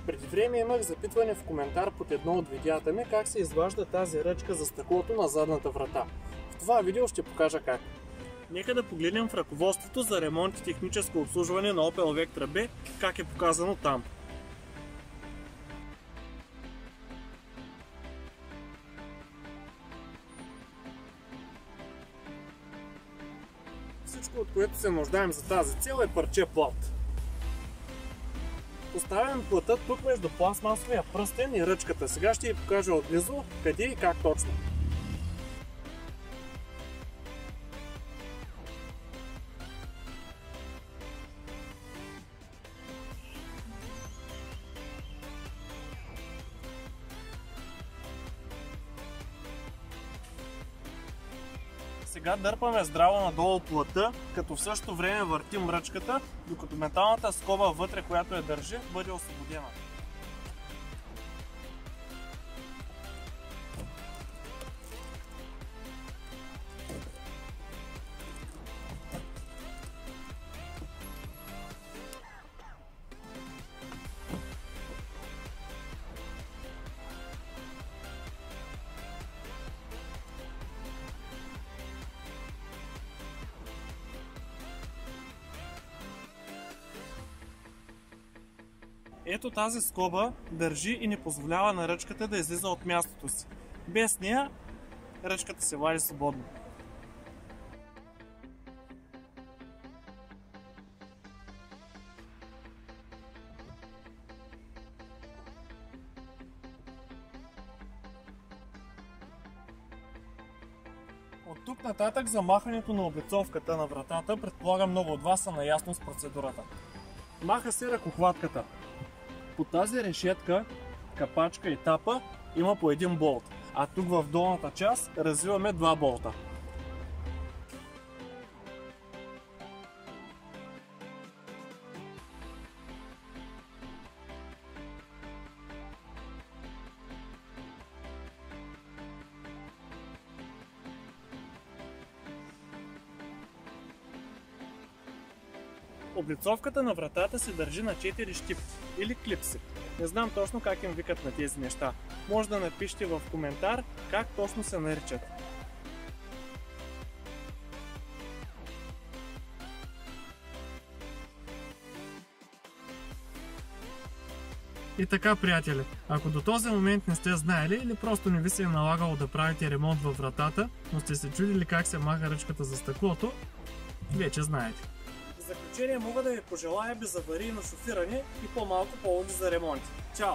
Преди време имах запитване в коментар под едно от видеята ми как се изважда тази ръчка за стъклото на задната врата. В това видео ще покажа как. Нека да погледнем в ръководството за ремонт и техническо обслужване на Opel Vectra B, как е показано там. Всичко, от което се нуждаем за тази цел, е парче плат. Поставям плътът тук между пластмасовия пръстен и ръчката. Сега ще ви покажа отблизо къде и как точно. Сега дърпаме здраво надолу плъта, като в същото време въртим ръчката, докато металната скоба вътре, която я държи, бъде освободена. Ето тази скоба държи и не позволява на ръчката да излиза от мястото си. Без нея ръчката се вади свободно. От тук нататък за махането на облицовката на вратата, предполагам много от вас са наясно с процедурата. Маха се ръкохватката. По тази решетка, капачка и тапа има по един болт, а тук в долната част развиваме два болта. Облицовката на вратата се държи на 4 щипки или клипси. Не знам точно как им викат на тези неща. Може да напишете в коментар как точно се наричат. И така, приятели, ако до този момент не сте знаели или просто не ви се е налагало да правите ремонт във вратата, но сте се чудили как се маха ръчката за стъклото, вече знаете. В заключение мога да ви пожелая безаварийно шофиране и по-малко поводи за ремонти. Чао!